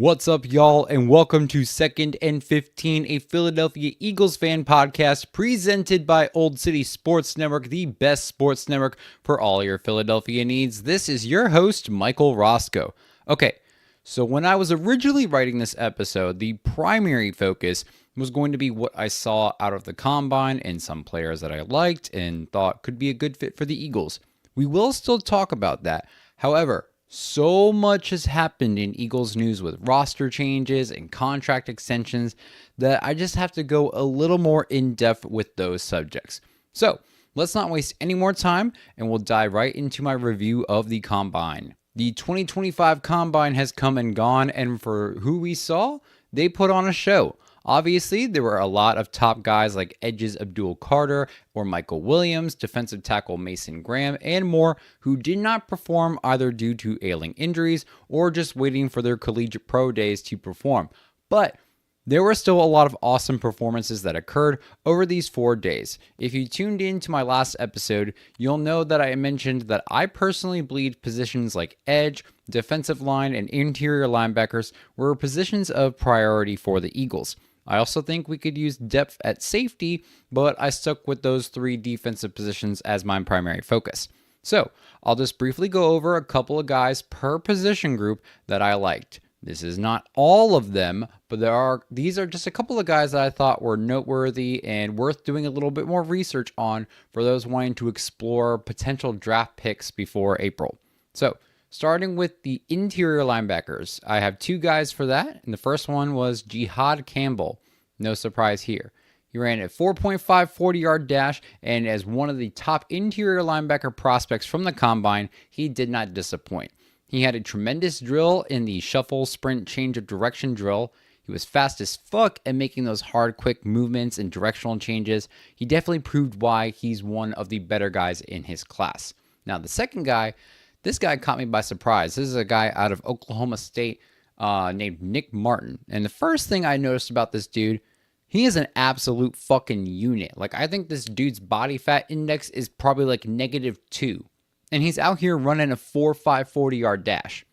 What's up, y'all, and welcome to Second and 15, a Philadelphia Eagles fan podcast presented by Old City Sports Network, the best sports network for all your Philadelphia needs. This is your host, Michael Roscoe. Okay, so when I was originally writing this episode, the primary focus was going to be what I saw out of the Combine and some players that I liked and thought could be a good fit for the Eagles. We will still talk about that. However, so much has happened in Eagles news with roster changes and contract extensions that I just have to go a little more in depth with those subjects. So let's not waste any more time and we'll dive right into my review of the Combine. The 2025 Combine has come and gone, and for who we saw, they put on a show. Obviously, there were a lot of top guys like Edges Abdul Carter or Michael Williams, defensive tackle Mason Graham, and more who did not perform either due to ailing injuries or just waiting for their collegiate pro days to perform. But there were still a lot of awesome performances that occurred over these 4 days. If you tuned in to my last episode, you'll know that I mentioned that I personally believe positions like edge, defensive line, and interior linebackers were positions of priority for the Eagles. I also think we could use depth at safety, but I stuck with those 3 defensive positions as my primary focus. So I'll just briefly go over a couple of guys per position group that I liked. This is not all of them, but these are just a couple of guys that I thought were noteworthy and worth doing a little bit more research on for those wanting to explore potential draft picks before April. So starting with the interior linebackers, I have 2 guys for that, and the first one was Jihad Campbell. No surprise here. He ran a 4.5 40-yard dash, and as one of the top interior linebacker prospects from the Combine, he did not disappoint. He had a tremendous drill in the shuffle sprint change of direction drill. He was fast as fuck at making those hard, quick movements and directional changes. He definitely proved why he's one of the better guys in his class. Now, the second guy, this guy caught me by surprise. This is a guy out of Oklahoma State named Nick Martin. And the first thing I noticed about this dude, he is an absolute fucking unit. Like, I think this dude's body fat index is probably like -2. And he's out here running a 4.5 40-yard dash.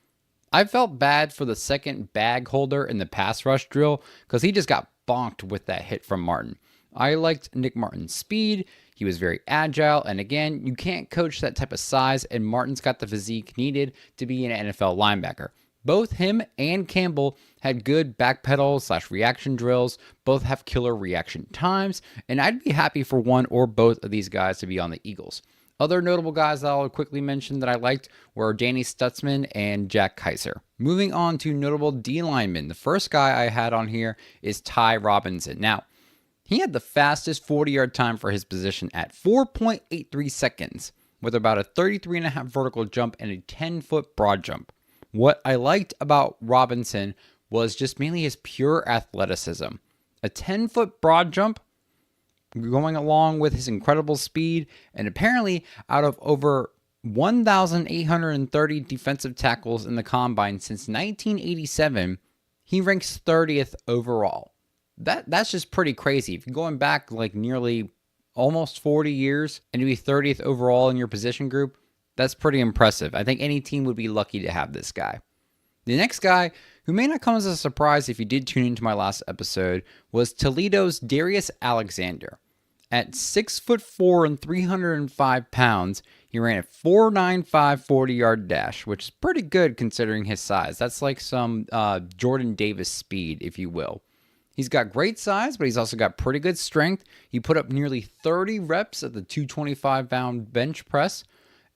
I felt bad for the second bag holder in the pass rush drill because he just got bonked with that hit from Martin. I liked Nick Martin's speed. He was very agile, and again, you can't coach that type of size, and Martin's got the physique needed to be an NFL linebacker. Both him and Campbell had good backpedal / reaction drills. Both have killer reaction times, and I'd be happy for one or both of these guys to be on the Eagles. Other notable guys that I'll quickly mention that I liked were Danny Stutzman and Jack Kaiser. Moving on to notable D linemen, the first guy I had on here is Ty Robinson. Now, he had the fastest 40-yard time for his position at 4.83 seconds, with about a 33.5 vertical jump and a 10-foot broad jump. What I liked about Robinson was just mainly his pure athleticism. A 10-foot broad jump going along with his incredible speed, and apparently out of over 1,830 defensive tackles in the Combine since 1987, he ranks 30th overall. That's just pretty crazy. If you're going back like nearly almost 40 years and to be 30th overall in your position group, that's pretty impressive. I think any team would be lucky to have this guy. The next guy, who may not come as a surprise if you did tune into my last episode, was Toledo's Darius Alexander. At 6'4" and 305 pounds, he ran a 4.95 40-yard dash, which is pretty good considering his size. That's like some Jordan Davis speed, if you will. He's got great size, but he's also got pretty good strength. He put up nearly 30 reps at the 225-pound bench press,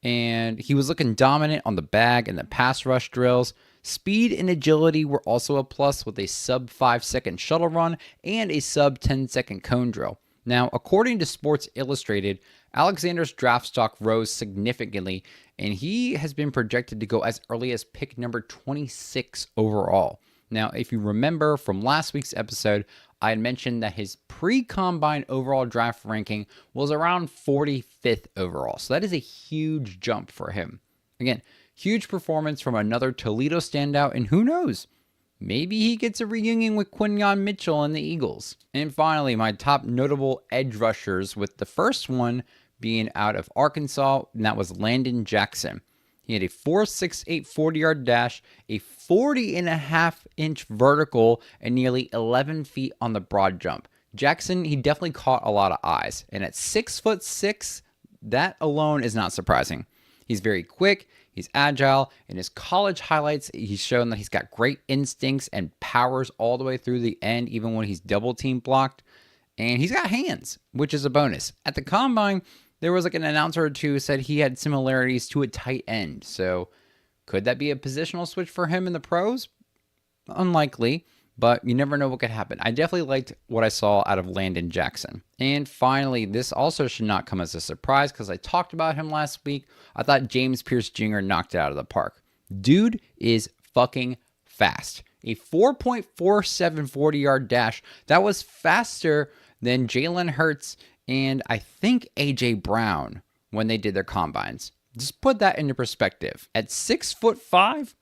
and he was looking dominant on the bag and the pass rush drills. Speed and agility were also a plus with a sub 5-second shuttle run and a sub 10-second cone drill. Now, according to Sports Illustrated, Alexander's draft stock rose significantly, and he has been projected to go as early as pick number 26 overall. Now, if you remember from last week's episode, I had mentioned that his pre-combine overall draft ranking was around 45th overall. So that is a huge jump for him. Again, huge performance from another Toledo standout, and who knows? Maybe he gets a reunion with Quinyon Mitchell and the Eagles. And finally, my top notable edge rushers, with the first one being out of Arkansas, and that was Landon Jackson. He had a 4.68 40-yard dash, a 40.5-inch vertical, and nearly 11 feet on the broad jump. Jackson, he definitely caught a lot of eyes. And at 6'6", that alone is not surprising. He's very quick, he's agile. In his college highlights, he's shown that he's got great instincts and powers all the way through the end, even when he's double team blocked. And he's got hands, which is a bonus. At the combine, there was like an announcer or two who said he had similarities to a tight end. So could that be a positional switch for him in the pros? Unlikely, but you never know what could happen. I definitely liked what I saw out of Landon Jackson. And finally, this also should not come as a surprise because I talked about him last week. I thought James Pierce Jr. knocked it out of the park. Dude is fucking fast. A 4.47 40-yard dash. That was faster than Jalen Hurts and I think AJ Brown when they did their combines. Just put that into perspective. At 6'5",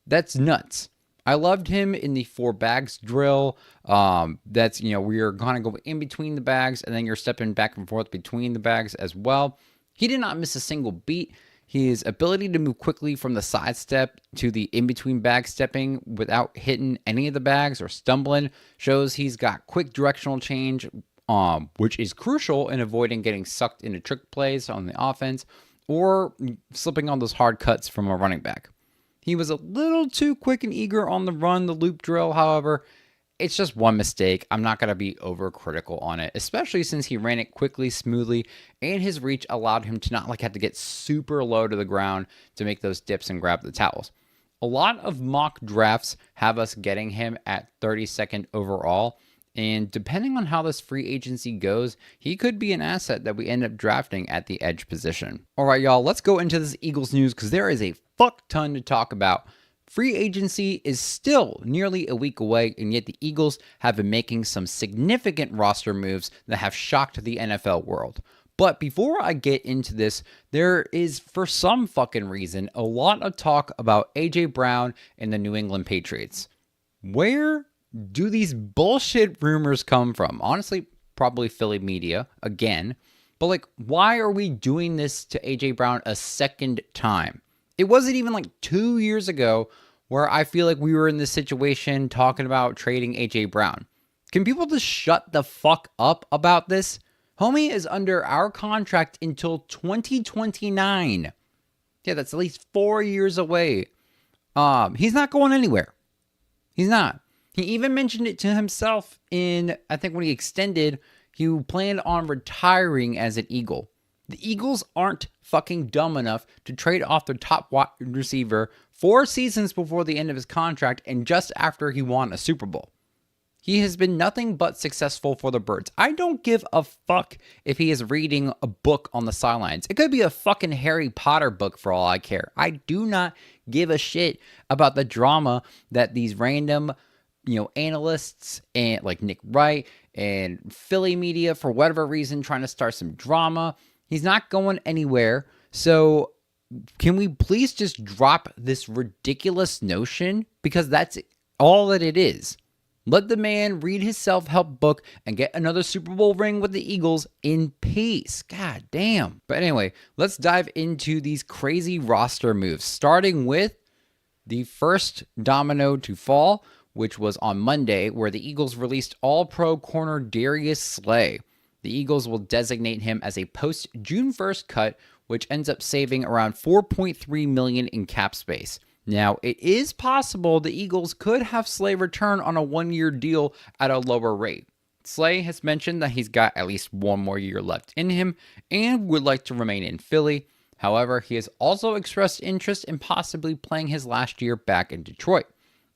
that's nuts. I loved him in the 4 bags drill. That's, we're going to go in between the bags and then you're stepping back and forth between the bags as well. He did not miss a single beat. His ability to move quickly from the side step to the in-between bag stepping without hitting any of the bags or stumbling shows he's got quick directional change, which is crucial in avoiding getting sucked into trick plays on the offense or slipping on those hard cuts from a running back. He was a little too quick and eager on the run, the loop drill, however. It's just one mistake. I'm not going to be overcritical on it, especially since he ran it quickly, smoothly, and his reach allowed him to not have to get super low to the ground to make those dips and grab the towels. A lot of mock drafts have us getting him at 32nd overall, and depending on how this free agency goes, he could be an asset that we end up drafting at the edge position. All right, y'all, let's go into this Eagles news because there is a fuck ton to talk about. Free agency is still nearly a week away, and yet the Eagles have been making some significant roster moves that have shocked the NFL world. But before I get into this, there is, for some fucking reason, a lot of talk about A.J. Brown and the New England Patriots. Where do these bullshit rumors come from? Honestly, probably Philly media, again. But why are we doing this to A.J. Brown a second time? It wasn't even 2 years ago where I feel like we were in this situation talking about trading A.J. Brown. Can people just shut the fuck up about this? Homie is under our contract until 2029. Yeah, that's at least 4 years away. He's not going anywhere. He's not. He even mentioned it to himself in, I think when he extended, he planned on retiring as an Eagle. The Eagles aren't fucking dumb enough to trade off their top wide receiver 4 seasons before the end of his contract and just after he won a Super Bowl. He has been nothing but successful for the Birds. I don't give a fuck if he is reading a book on the sidelines. It could be a fucking Harry Potter book for all I care. I do not give a shit about the drama that these random analysts and Nick Wright and Philly media, for whatever reason, trying to start some drama. He's not going anywhere. So can we please just drop this ridiculous notion? Because that's all that it is. Let the man read his self-help book and get another Super Bowl ring with the Eagles in peace. God damn. But anyway, let's dive into these crazy roster moves, starting with the first domino to fall, which was on Monday, where the Eagles released All-Pro corner Darius Slay. The Eagles will designate him as a post-June 1st cut, which ends up saving around $4.3 million in cap space. Now, it is possible the Eagles could have Slay return on a 1-year deal at a lower rate. Slay has mentioned that he's got at least 1 more year left in him and would like to remain in Philly. However, he has also expressed interest in possibly playing his last year back in Detroit.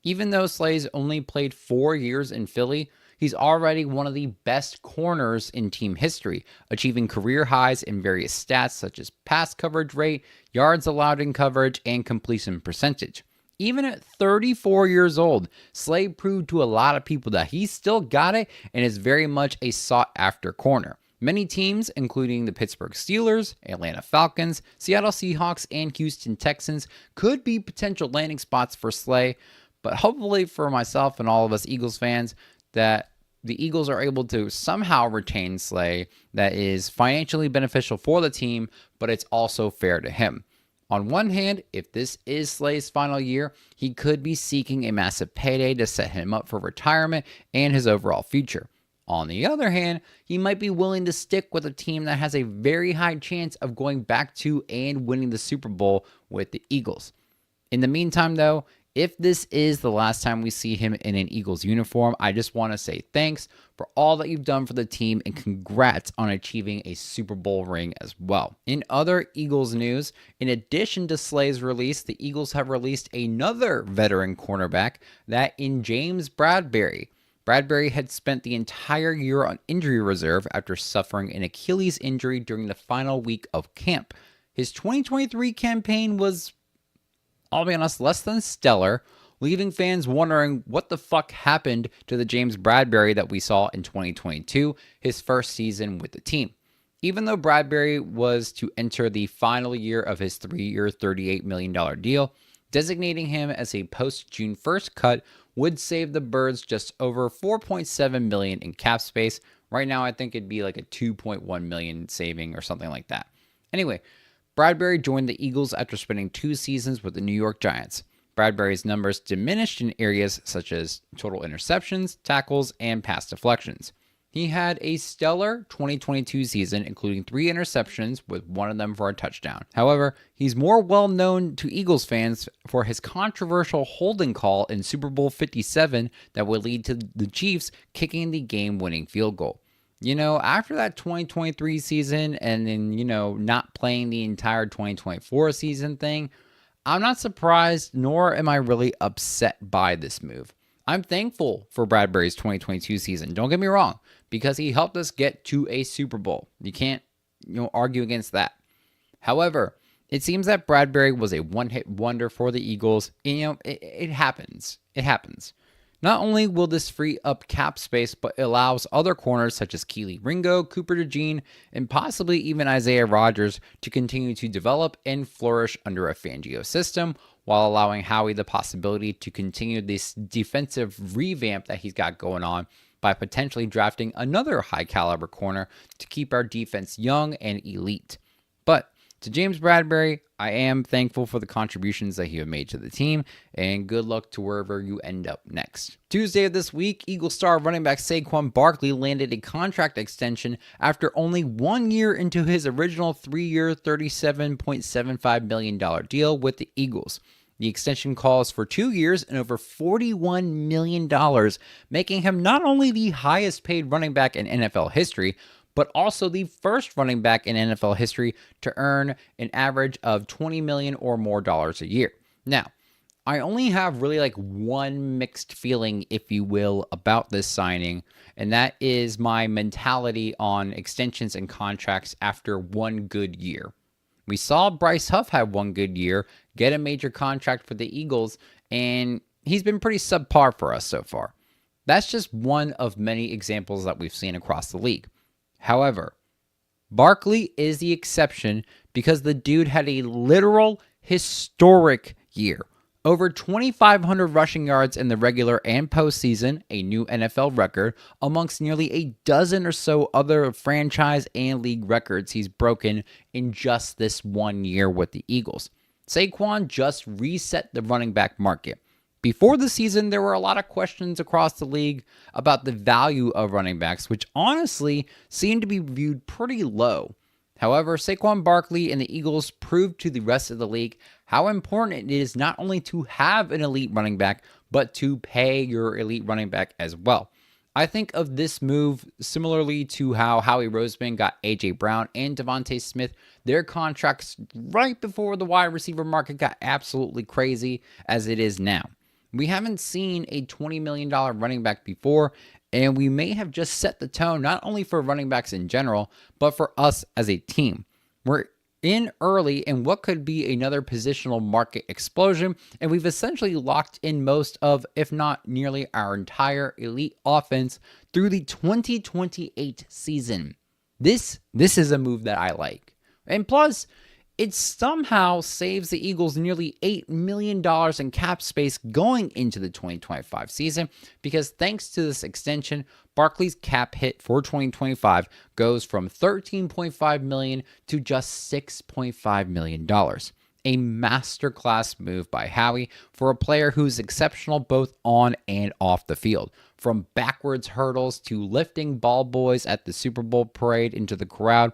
Even though Slay's only played 4 years in Philly, he's already one of the best corners in team history, achieving career highs in various stats such as pass coverage rate, yards allowed in coverage, and completion percentage. Even at 34 years old, Slay proved to a lot of people that he still got it and is very much a sought-after corner. Many teams, including the Pittsburgh Steelers, Atlanta Falcons, Seattle Seahawks, and Houston Texans, could be potential landing spots for Slay, but hopefully for myself and all of us Eagles fans, that the Eagles are able to somehow retain Slay that is financially beneficial for the team, but it's also fair to him. On one hand, if this is Slay's final year, he could be seeking a massive payday to set him up for retirement and his overall future. On the other hand, he might be willing to stick with a team that has a very high chance of going back to and winning the Super Bowl with the Eagles. In the meantime, though, if this is the last time we see him in an Eagles uniform, I just want to say thanks for all that you've done for the team and congrats on achieving a Super Bowl ring as well. In other Eagles news, in addition to Slay's release, the Eagles have released another veteran cornerback, that in James Bradberry. Bradberry had spent the entire year on injury reserve after suffering an Achilles injury during the final week of camp. His 2023 campaign was, I'll be honest, less than stellar, leaving fans wondering what the fuck happened to the James Bradberry that we saw in 2022, his first season with the team. Even though Bradberry was to enter the final year of his 3-year, $38 million deal, designating him as a post-June 1st cut would save the Birds just over $4.7 million in cap space. Right now, I think it'd be like a $2.1 million saving or something like that. Anyway, Bradberry joined the Eagles after spending 2 seasons with the New York Giants. Bradberry's numbers diminished in areas such as total interceptions, tackles, and pass deflections. He had a stellar 2022 season, including 3 interceptions, with one of them for a touchdown. However, he's more well known to Eagles fans for his controversial holding call in Super Bowl 57 that would lead to the Chiefs kicking the game-winning field goal. You know, after that 2023 season and then, not playing the entire 2024 season thing, I'm not surprised, nor am I really upset by this move. I'm thankful for Bradberry's 2022 season, don't get me wrong, because he helped us get to a Super Bowl. You can't, argue against that. However, it seems that Bradberry was a one-hit wonder for the Eagles. And, it happens. It happens. Not only will this free up cap space, but it allows other corners such as Keely Ringo, Cooper DeJean, and possibly even Isaiah Rodgers to continue to develop and flourish under a Fangio system, while allowing Howie the possibility to continue this defensive revamp that he's got going on by potentially drafting another high-caliber corner to keep our defense young and elite. But to James Bradberry, I am thankful for the contributions that he has made to the team, and good luck to wherever you end up next. Tuesday of this week, Eagle star running back Saquon Barkley landed a contract extension after only 1 year into his original 3-year, $37.75 million deal with the Eagles. The extension calls for 2 years and over $41 million, making him not only the highest paid running back in NFL history, but also the first running back in NFL history to earn an average of $20 million or more dollars a year. Now, I only have really one mixed feeling, if you will, about this signing, and that is my mentality on extensions and contracts after 1 good year. We saw Bryce Huff have 1 good year, get a major contract for the Eagles, and he's been pretty subpar for us so far. That's just one of many examples that we've seen across the league. However, Barkley is the exception because the dude had a literal historic year. Over 2,500 rushing yards in the regular and postseason, a new NFL record, amongst nearly a dozen or so other franchise and league records he's broken in just this 1 year with the Eagles. Saquon just reset the running back market. Before the season, there were a lot of questions across the league about the value of running backs, which honestly seemed to be viewed pretty low. However, Saquon Barkley and the Eagles proved to the rest of the league how important it is not only to have an elite running back, but to pay your elite running back as well. I think of this move similarly to how Howie Roseman got A.J. Brown and Devontae Smith. Their contracts right before the wide receiver market got absolutely crazy as it is now. We haven't seen a $20 million running back before, and we may have just set the tone not only for running backs in general, but for us as a team. We're in early in what could be another positional market explosion, and we've essentially locked in most of, if not nearly our entire elite offense through the 2028 season. This is a move that I like. And plus, it somehow saves the Eagles nearly $8 million in cap space going into the 2025 season because thanks to this extension, Barkley's cap hit for 2025 goes from $13.5 million to just $6.5 million. A masterclass move by Howie for a player who's exceptional both on and off the field. From backwards hurdles to lifting ball boys at the Super Bowl parade into the crowd,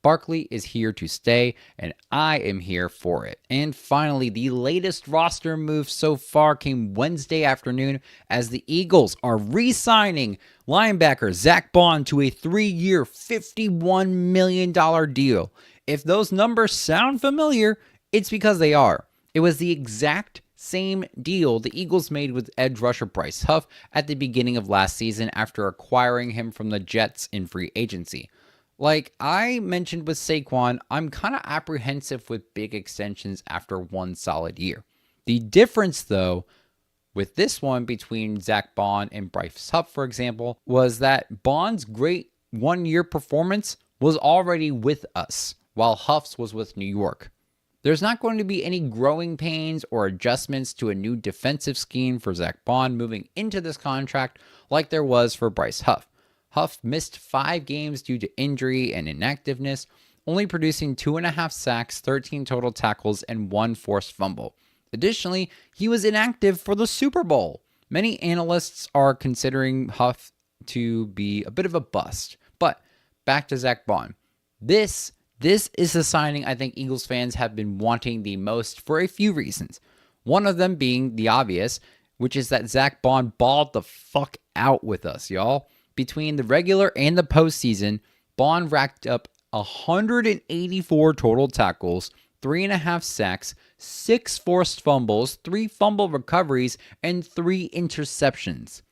Barkley is here to stay, and I am here for it. And finally, the latest roster move so far came Wednesday afternoon as the Eagles are re-signing linebacker Zach Bond to a 3-year, $51 million deal. If those numbers sound familiar, it's because they are. It was the exact same deal the Eagles made with edge rusher Bryce Huff at the beginning of last season after acquiring him from the Jets in free agency. Like I mentioned with Saquon, I'm kind of apprehensive with big extensions after one solid year. The difference, though, with this one between Zach Bond and Bryce Huff, for example, was that Bond's great one-year performance was already with us, while Huff's was with New York. There's not going to be any growing pains or adjustments to a new defensive scheme for Zach Bond moving into this contract like there was for Bryce Huff. Huff missed 5 games due to injury and inactiveness, only producing 2.5 sacks, 13 total tackles, and 1 forced fumble. Additionally, he was inactive for the Super Bowl. Many analysts are considering Huff to be a bit of a bust. But back to Zach Bond. This is the signing I think Eagles fans have been wanting the most for a few reasons. One of them being the obvious, which is that Zach Bond balled the fuck out with us, y'all. Between the regular and the postseason, Bond racked up 184 total tackles, 3.5 sacks, 6 forced fumbles, 3 fumble recoveries, and 3 interceptions.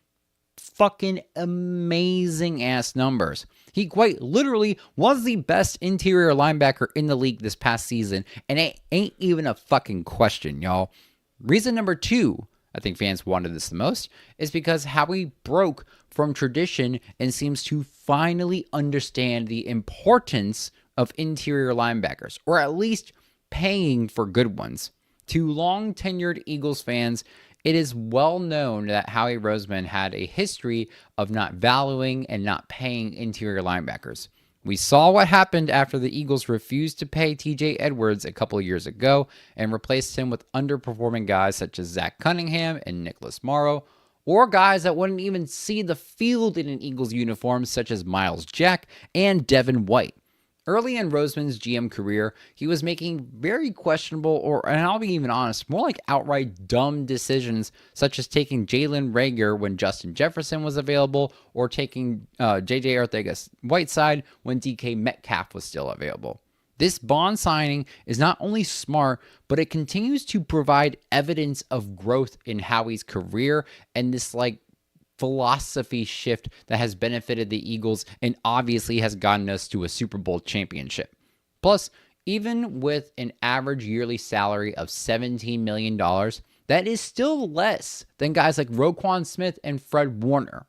Fucking amazing ass numbers. He quite literally was the best interior linebacker in the league this past season, and it ain't even a fucking question, y'all. Reason number 2, I think fans wanted this the most, is because Howie broke from tradition and seems to finally understand the importance of interior linebackers, or at least paying for good ones. To long-tenured Eagles fans, it is well known that Howie Roseman had a history of not valuing and not paying interior linebackers. We saw what happened after the Eagles refused to pay TJ Edwards a couple of years ago and replaced him with underperforming guys such as Zach Cunningham and Nicholas Morrow, or guys that wouldn't even see the field in an Eagles uniform such as Miles Jack and Devin White. Early in Roseman's GM career, he was making very questionable, and I'll be even honest, more like outright dumb decisions, such as taking Jalen Reagor when Justin Jefferson was available, or taking J.J. Arcega-Whiteside when DK Metcalf was still available. This Bond signing is not only smart, but it continues to provide evidence of growth in Howie's career and this philosophy shift that has benefited the Eagles and obviously has gotten us to a Super Bowl championship. Plus, even with an average yearly salary of $17 million, that is still less than guys like Roquan Smith and Fred Warner.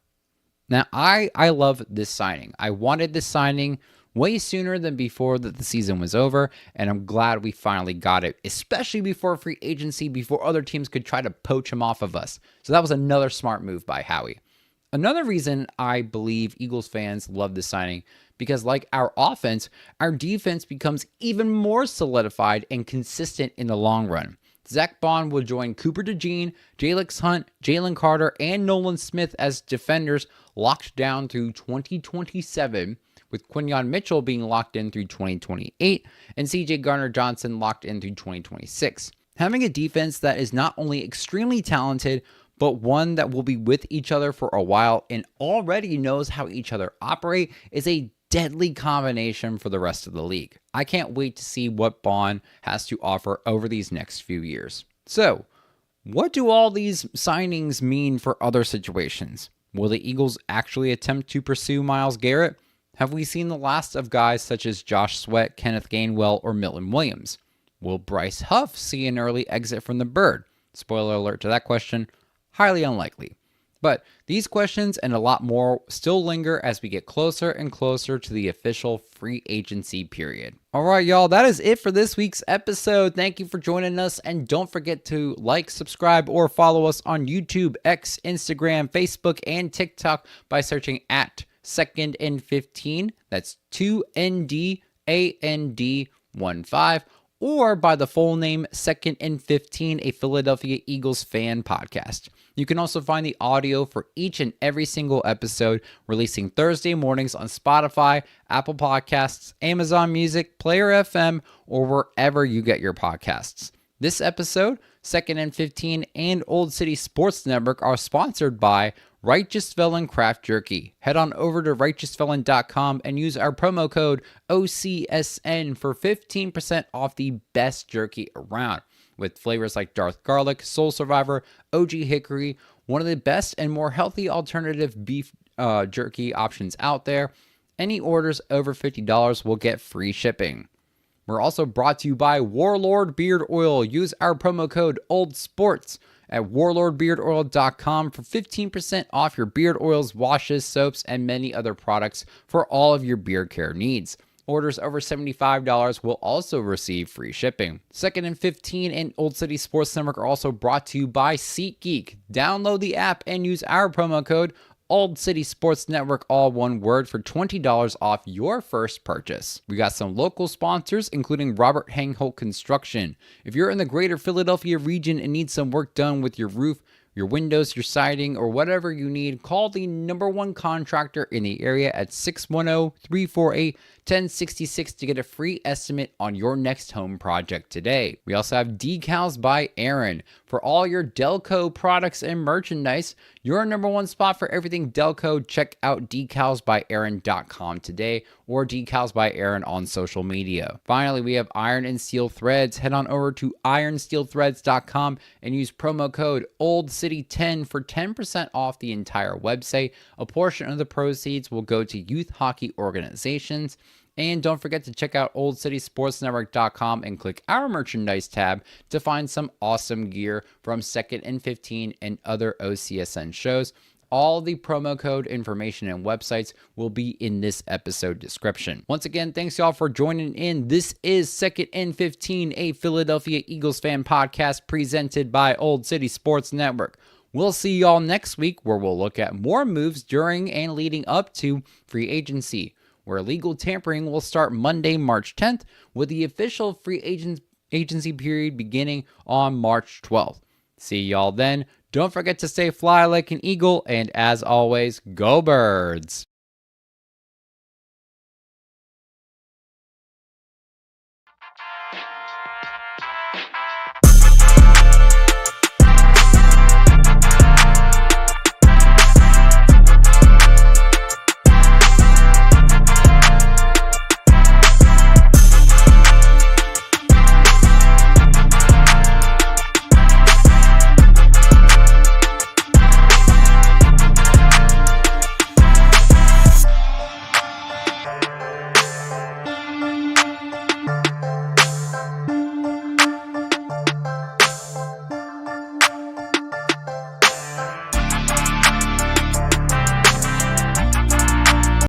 Now, I love this signing. I wanted this signing way sooner than before that the season was over, and I'm glad we finally got it, especially before free agency, before other teams could try to poach him off of us. So that was another smart move by Howie. Another reason I believe Eagles fans love this signing, because like our offense, our defense becomes even more solidified and consistent in the long run. Zach Bond will join Cooper DeJean, Jalix Hunt, Jalen Carter, and Nolan Smith as defenders locked down through 2027, with Quinyon Mitchell being locked in through 2028 and CJ Garner-Johnson locked in through 2026. Having a defense that is not only extremely talented, but one that will be with each other for a while and already knows how each other operate, is a deadly combination for the rest of the league. I can't wait to see what Bond has to offer over these next few years. So, what do all these signings mean for other situations? Will the Eagles actually attempt to pursue Myles Garrett? Have we seen the last of guys such as Josh Sweat, Kenneth Gainwell, or Milton Williams? Will Bryce Huff see an early exit from the Bird? Spoiler alert to that question, highly unlikely. But these questions and a lot more still linger as we get closer and closer to the official free agency period. All right, y'all, that is it for this week's episode. Thank you for joining us, and don't forget to like, subscribe, or follow us on YouTube, X, Instagram, Facebook, and TikTok by searching at Second and 15. That's 2NDAND15, or by the full name Second and 15, a Philadelphia Eagles fan podcast. You can also find the audio for each and every single episode releasing Thursday mornings on Spotify, Apple Podcasts, Amazon Music, Player FM, or wherever you get your podcasts. This episode, Second and 15, and Old City Sports Network are sponsored by Righteous Felon Craft Jerky. Head on over to righteousfelon.com and use our promo code OCSN for 15% off the best jerky around. With flavors like Darth Garlic, Soul Survivor, OG Hickory, one of the best and more healthy alternative beef jerky options out there. Any orders over $50 will get free shipping. We're also brought to you by Warlord Beard Oil. Use our promo code OLDSPORTS at warlordbeardoil.com for 15% off your beard oils, washes, soaps, and many other products for all of your beard care needs. Orders over $75 will also receive free shipping. Second and 15 and Old City Sports Network are also brought to you by SeatGeek. Download the app and use our promo code Old City Sports Network, all one word, for $20 off your first purchase. We got some local sponsors, including Robert Hangholt Construction. If you're in the greater Philadelphia region and need some work done with your roof, your windows, your siding, or whatever you need, call the #1 contractor in the area at 610-348-1066 to get a free estimate on your next home project today. We also have Decals by Aaron. For all your Delco products and merchandise, your #1 spot for everything Delco, check out decalsbyaaron.com today or Decals by Aaron on social media. Finally, we have Iron and Steel Threads. Head on over to ironsteelthreads.com and use promo code OldCity10 for 10% off the entire website. A portion of the proceeds will go to youth hockey organizations. And don't forget to check out oldcitysportsnetwork.com and click our merchandise tab to find some awesome gear from Second and 15 and other OCSN shows. All the promo code information and websites will be in this episode description. Once again, thanks y'all for joining in. This is Second and 15, a Philadelphia Eagles fan podcast presented by Old City Sports Network. We'll see y'all next week, where we'll look at more moves during and leading up to free agency, where legal tampering will start Monday, March 10th, with the official free agency period beginning on March 12th. See y'all then. Don't forget to stay fly like an eagle, and as always, go Birds!